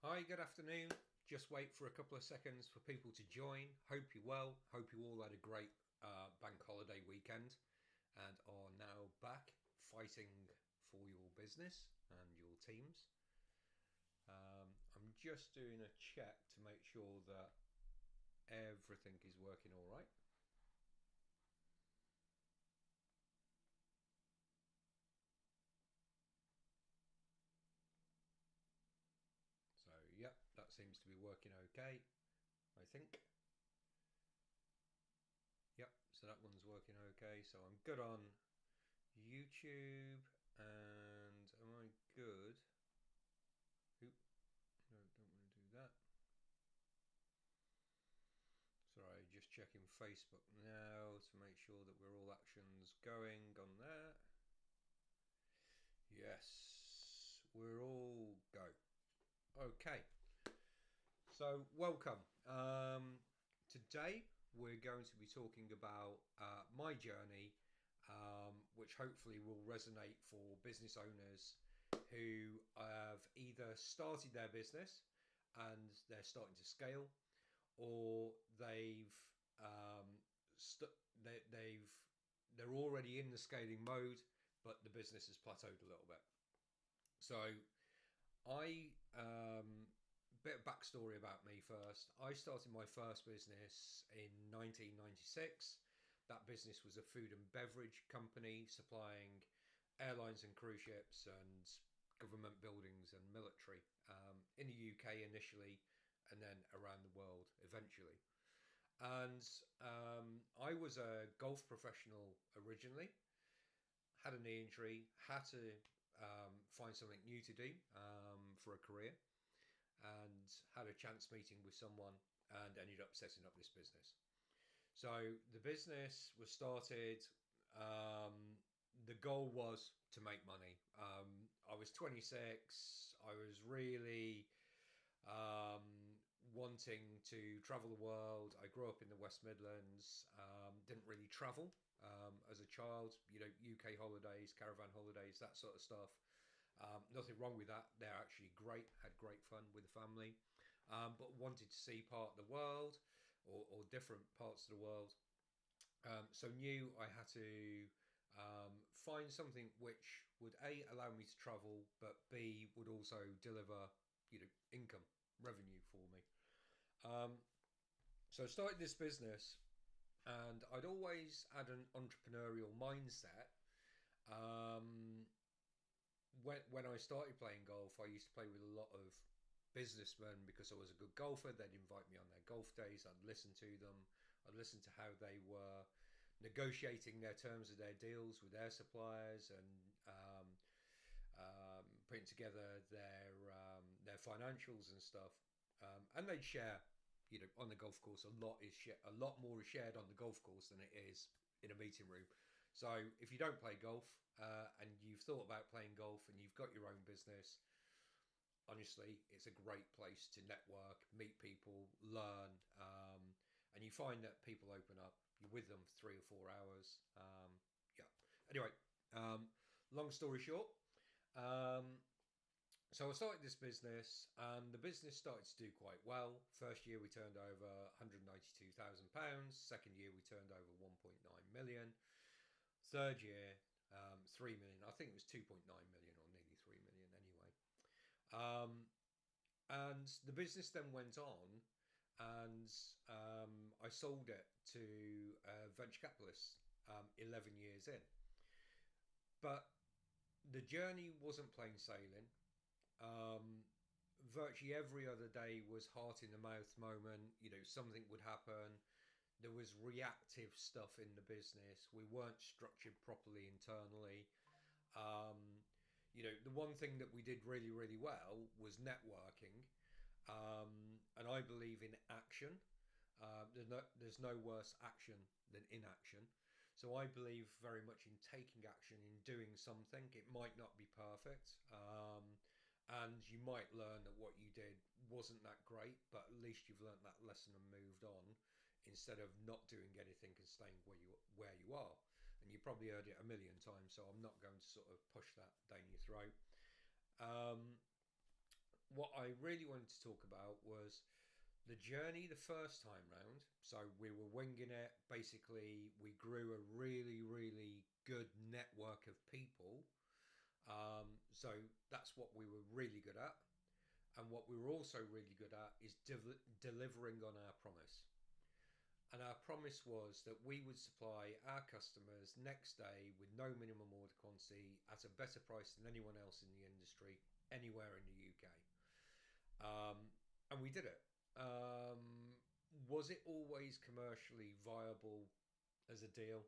Hi, good afternoon. Just wait for a couple of seconds for people to join. Hope you're well. Hope you all had a great bank holiday weekend and are now back fighting for your business and your teams. I'm just doing a check to make sure that everything is working all right. So, yep, that seems to be working okay, I think. Yep, so that one's working okay. So I'm good on YouTube, and am I good? Oop, no, don't want to do that. Sorry, just checking Facebook now to make sure that we're all actions going on there. Yes, we're all go. Okay, so welcome. Today we're going to be talking about my journey, which hopefully will resonate for business owners who have either started their business and they're starting to scale, or st- they're already in the scaling mode, but the business has plateaued a little bit. So I bit of backstory about me first. I started my first business in 1996. That business was a food and beverage company supplying airlines and cruise ships and government buildings and military in the UK initially, and then around the world eventually. And I was a golf professional originally, had a knee injury, had to find something new to do for a career, and had a chance meeting with someone and ended up setting up this business. So the business was started. The goal was to make money. I was 26. I was really wanting to travel the world. I grew up in the West Midlands. Didn't really travel as a child. You know, UK holidays, caravan holidays, that sort of stuff. Nothing wrong with that. They're actually great. Had great fun with the family, but wanted to see part of the world or different parts of the world. So knew I had to find something which would a allow me to travel, but b would also deliver income revenue for me. So I started this business, and I'd always had an entrepreneurial mindset. Um, when I started playing golf, I used to play with a lot of businessmen because I was a good golfer. They'd invite me on their golf days. I'd listen to them. I'd listen to how they were negotiating their terms of their deals with their suppliers and putting together their financials and stuff. And they'd share, on the golf course. A lot more is shared on the golf course than it is in a meeting room. So if you don't play golf and you've thought about playing golf and you've got your own business, honestly, it's a great place to network, meet people, learn, and you find that people open up. You're with them for 3 or 4 hours. Yeah. Anyway, long story short, um, so I started this business, and the business started to do quite well. First year we turned over £192,000. Second year we turned over 1.9 million. Third year, 3 million. I think it was 2.9 million or nearly 3 million anyway. And the business then went on, and I sold it to a venture capitalist 11 years in. But the journey wasn't plain sailing. Um, Virtually every other day was heart in the mouth moment. Something would happen. There was reactive stuff in the business. We weren't structured properly internally. Um, the one thing that we did really, really well was networking. And I believe in action. There's no worse action than inaction. So I believe very much in taking action, in doing something. It might not be perfect. And you might learn that what you did wasn't that great, but at least you've learned that lesson and moved on instead of not doing anything and staying where you are. And you probably heard it a million times, so I'm not going to sort of push that down your throat. Um, what I really wanted to talk about was the journey the first time round. So we were winging it. Basically, we grew a really, really good network of people. So that's what we were really good at. And what we were also really good at is delivering on our promise. And our promise was that we would supply our customers next day with no minimum order quantity at a better price than anyone else in the industry anywhere in the UK. And we did it. Was it always commercially viable as a deal?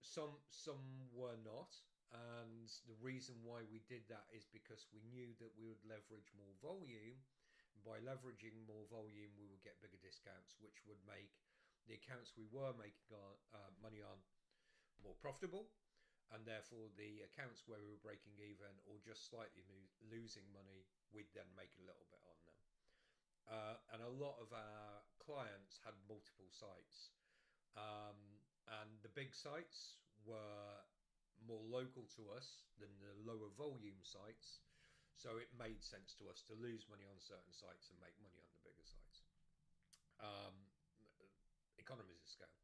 Some were not, and the reason why we did that is because we knew that we would leverage more volume. By leveraging more volume, we would get bigger discounts, which would make the accounts we were making money on more profitable, and therefore the accounts where we were breaking even or just slightly losing money, we'd then make a little bit on them. And a lot of our clients had multiple sites. And the big sites were more local to us than the lower volume sites. So it made sense to us to lose money on certain sites and make money on the bigger sites. Um, Economies of scale.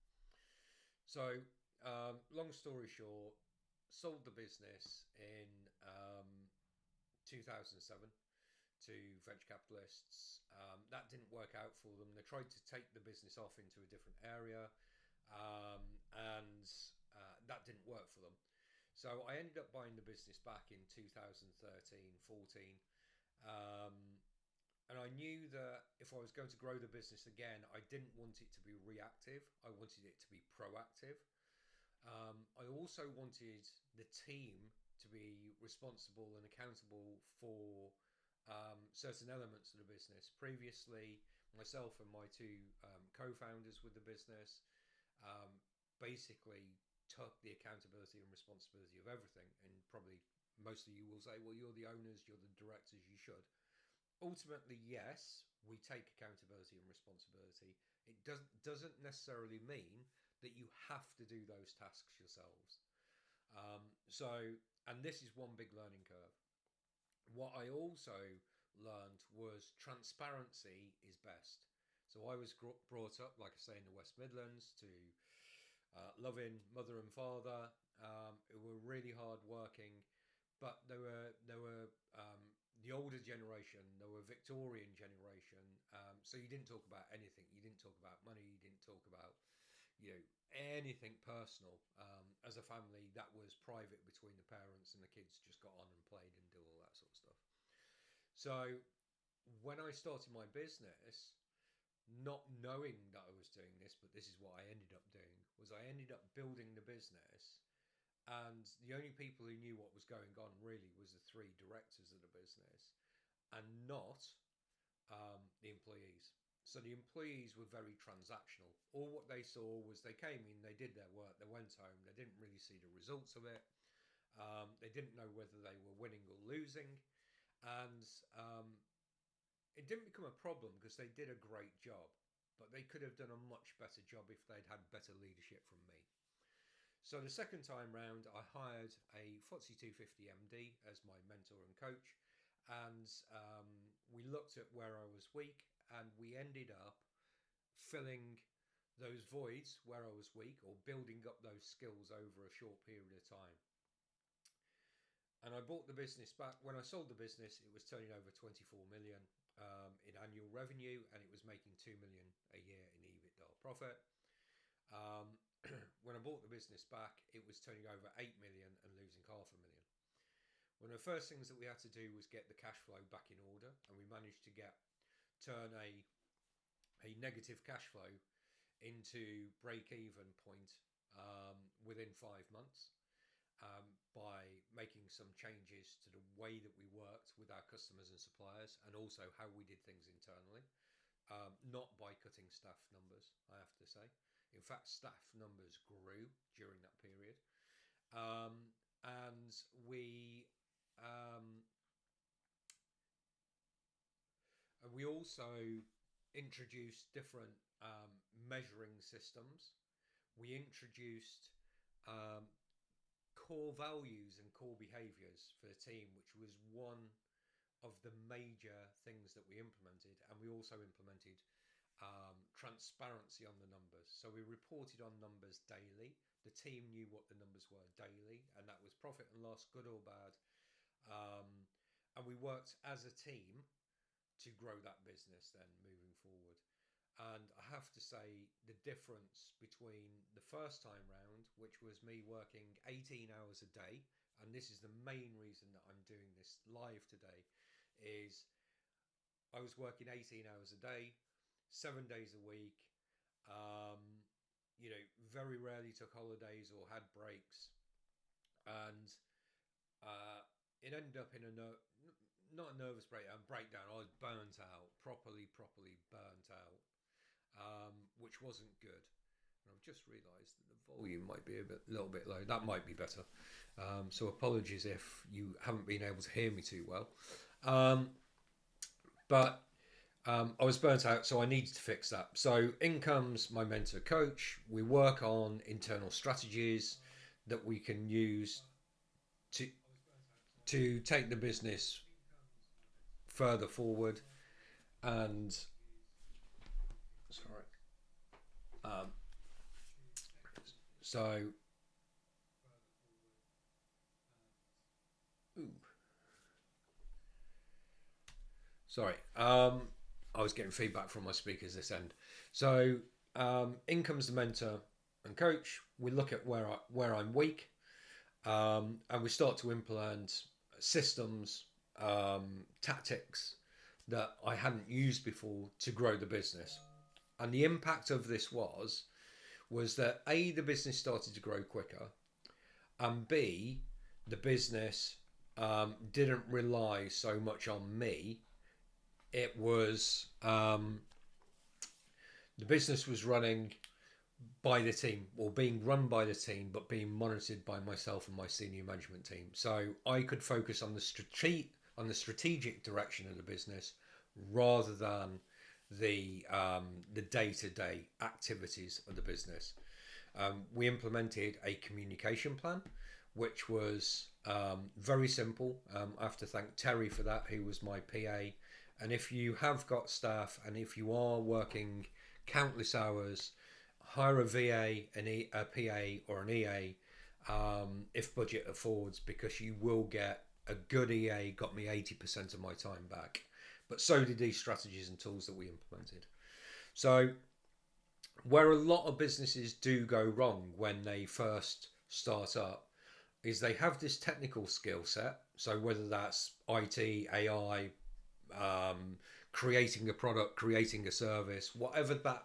So, long story short, sold the business in 2007 to venture capitalists. That didn't work out for them. They tried to take the business off into a different area, and that didn't work for them. So I ended up buying the business back in 2013, 14. Um, and I knew that if I was going to grow the business again, I didn't want it to be reactive. I wanted it to be proactive. I also wanted the team to be responsible and accountable for certain elements of the business. Previously, myself and my two co-founders with the business um, basically took the accountability and responsibility of everything. And probably most of you will say, well, you're the owners, you're the directors, you should. Ultimately, yes, we take accountability and responsibility. It doesn't necessarily mean that you have to do those tasks yourselves. And this is one big learning curve. What I also learned was transparency is best. So I was brought up, like I say, in the West Midlands to loving mother and father who were really hard working, but they were the older generation. They were Victorian generation. So you didn't talk about anything. You didn't talk about money. You didn't talk about anything personal. As a family, that was private between the parents, and the kids just got on and played and do all that sort of stuff. So when I started my business, not knowing that I was doing this, but this is what I ended up doing, was I ended up building the business, and the only people who knew what was going on really was the three directors of the business, and not the employees. So the employees were very transactional. All what they saw was they came in, they did their work, they went home, they didn't really see the results of it. They didn't know whether they were winning or losing. And it didn't become a problem because they did a great job, but they could have done a much better job if they'd had better leadership from me. So the second time round, I hired a FTSE 250 MD as my mentor and coach, and we looked at where I was weak, and we ended up filling those voids where I was weak, or building up those skills over a short period of time. And I bought the business back. When I sold the business, it was turning over 24 million in annual revenue, and it was making 2 million a year in EBITDA profit. When I bought the business back, it was turning over 8 million and losing half a million. One of the first things that we had to do was get the cash flow back in order, and we managed to turn a negative cash flow into break-even point within 5 months by making some changes to the way that we worked with our customers and suppliers, and also how we did things internally, not by cutting staff numbers, I have to say. In fact, staff numbers grew during that period. And we also introduced different measuring systems. We introduced core values and core behaviours for the team, which was one of the major things that we implemented, and we also implemented transparency on the numbers. So we reported on numbers daily. The team knew what the numbers were daily, and that was profit and loss, good or bad. And we worked as a team to grow that business then moving forward. And I have to say, the difference between the first time round, which was me working 18 hours a day, and this is the main reason that I'm doing this live today, is I was working 18 hours a day, 7 days a week. Um, very rarely took holidays or had breaks, and it ended up in not a nervous breakdown. I was burnt out, properly burnt out, which wasn't good. And I've just realised that the volume might be a little bit low. That might be better. So apologies if you haven't been able to hear me too well. But I was burnt out, so I needed to fix that. So in comes my mentor coach. We work on internal strategies that we can use to take the business further forward. And sorry, so ooh, sorry. I was getting feedback from my speakers this end. So in comes the mentor and coach. We look at where I'm weak, and we start to implement systems, tactics that I hadn't used before to grow the business. And the impact of this was that A, the business started to grow quicker, and B, the business didn't rely so much on me. It was the business was running by the team, or being run by the team, but being monitored by myself and my senior management team. So I could focus on the strategic direction of the business rather than the day-to-day activities of the business. We implemented a communication plan, which was very simple. I have to thank Terry for that, who was my PA. And if you have got staff, and if you are working countless hours, hire a VA, a PA, or an EA if budget affords, because you will get a good EA. Got me 80% of my time back, but so did these strategies and tools that we implemented. So where a lot of businesses do go wrong when they first start up is they have this technical skill set. So whether that's IT, AI, creating a product, creating a service, whatever that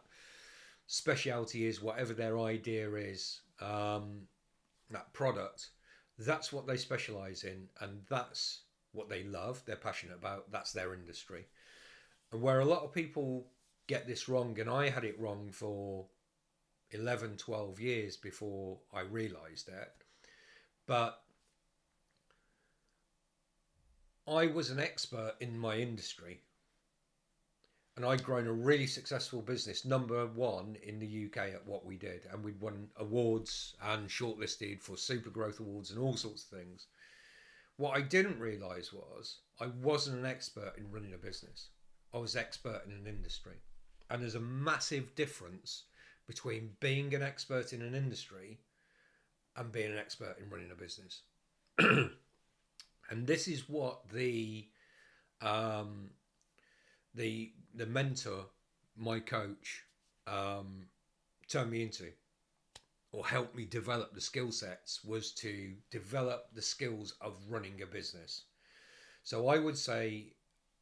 speciality is, whatever their idea is, that product, that's what they specialize in, and that's what they love, they're passionate about, that's their industry. And where a lot of people get this wrong, and I had it wrong for 11, 12 years before I realized it, but I was an expert in my industry, and I'd grown a really successful business, number one in the UK at what we did, and we'd won awards and shortlisted for Super Growth Awards and all sorts of things. What I didn't realise was I wasn't an expert in running a business. I was expert in an industry. And there's a massive difference between being an expert in an industry and being an expert in running a business. And this is what the mentor, my coach, turned me into, or helped me develop the skill sets, was to develop the skills of running a business. So I would say,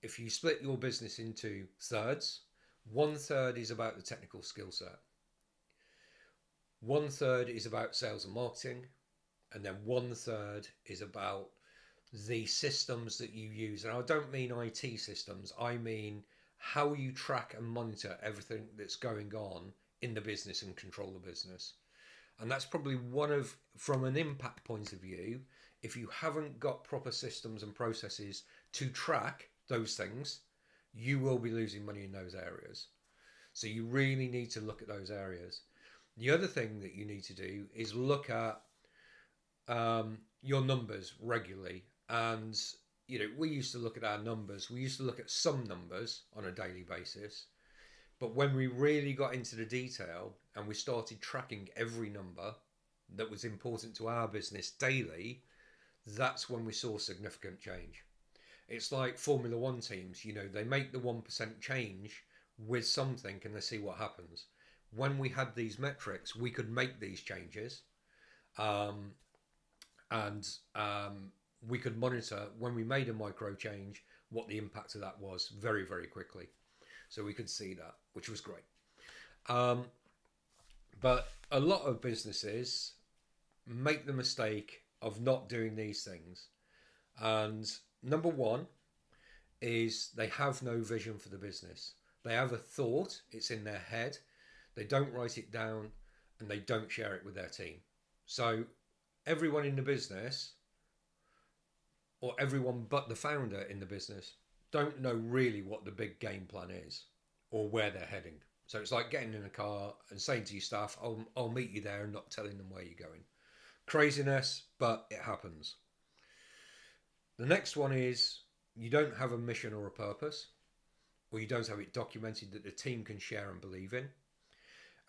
if you split your business into thirds, 1/3 is about the technical skill set, 1/3 is about sales and marketing, and then 1/3 is about the systems that you use. And I don't mean IT systems, I mean how you track and monitor everything that's going on in the business and control the business. And that's probably from an impact point of view, if you haven't got proper systems and processes to track those things, you will be losing money in those areas. So you really need to look at those areas. The other thing that you need to do is look at your numbers regularly. And we used to look at our numbers. We used to look at some numbers on a daily basis. But when we really got into the detail and we started tracking every number that was important to our business daily, that's when we saw significant change. It's like Formula One teams, they make the 1% change with something and they see what happens. When we had these metrics, we could make these changes. And we could monitor when we made a micro change what the impact of that was very, very quickly. So we could see that, which was great. But a lot of businesses make the mistake of not doing these things. And number one is they have no vision for the business. They have a thought, it's in their head, they don't write it down, and they don't share it with their team. So everyone in the business, or everyone but the founder in the business, don't know really what the big game plan is or where they're heading. So it's like getting in a car and saying to your staff, I'll meet you there, and not telling them where you're going. Craziness, but it happens. The next one is you don't have a mission or a purpose, or you don't have it documented that the team can share and believe in.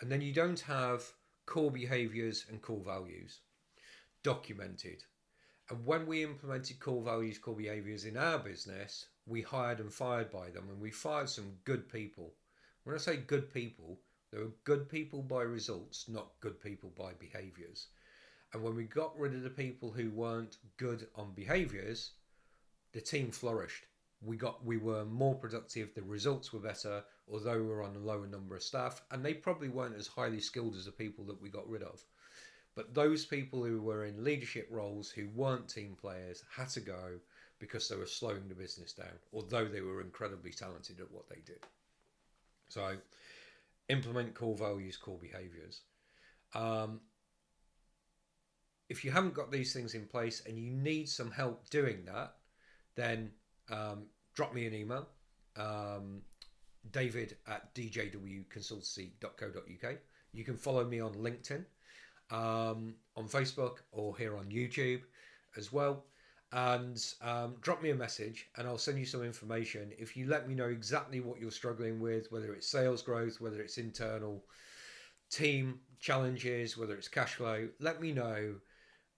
And then you don't have core behaviours and core values documented. And when we implemented core values, core behaviours in our business, we hired and fired by them, and we fired some good people. When I say good people, they were good people by results, not good people by behaviours. And when we got rid of the people who weren't good on behaviours, the team flourished. We were more productive, the results were better, although we were on a lower number of staff, and they probably weren't as highly skilled as the people that we got rid of. But those people who were in leadership roles who weren't team players had to go because they were slowing the business down, although they were incredibly talented at what they did. So implement core values, core behaviours. If you haven't got these things in place and you need some help doing that, then drop me an email, david@djwconsultancy.co.uk. You can follow me on LinkedIn, on Facebook, or here on YouTube as well. And drop me a message and I'll send you some information. If you let me know exactly what you're struggling with, whether it's sales growth, whether it's internal team challenges, whether it's cash flow, let me know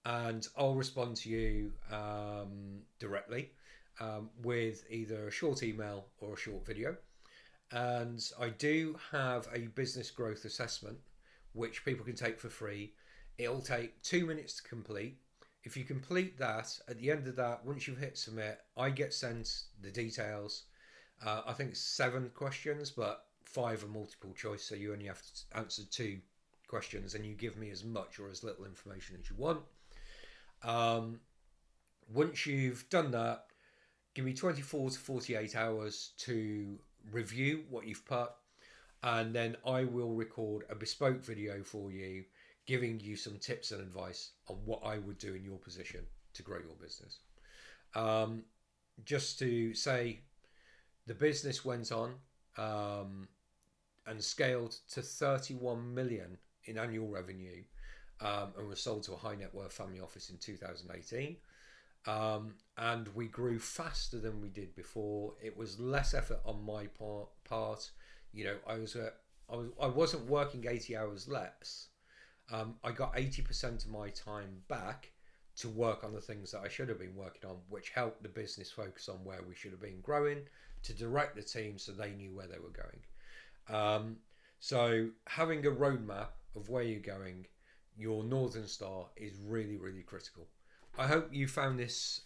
and I'll respond to you directly with either a short email or a short video. And I do have a business growth assessment which people can take for free. It'll take 2 minutes to complete. If you complete that, at the end of that, once you've hit submit, I get sent the details. I think it's 7 questions, but 5 are multiple choice, so you only have to answer 2 questions, and you give me as much or as little information as you want. Once you've done that, give me 24 to 48 hours to review what you've put, and then I will record a bespoke video for you giving you some tips and advice on what I would do in your position to grow your business. Just to say, the business went on and scaled to 31 million in annual revenue and was sold to a high net worth family office in 2018. And we grew faster than we did before. It was less effort on my part. I wasn't working 80 hours less. I got 80% of my time back to work on the things that I should have been working on, which helped the business focus on where we should have been growing, to direct the team so they knew where they were going. So having a roadmap of where you're going, your Northern Star, is really, really critical. I hope you found this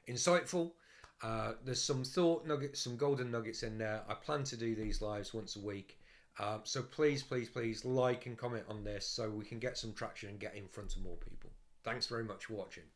insightful. There's some thought nuggets, some golden nuggets in there. I plan to do these lives once a week. So please like and comment on this so we can get some traction and get in front of more people. Thanks very much for watching.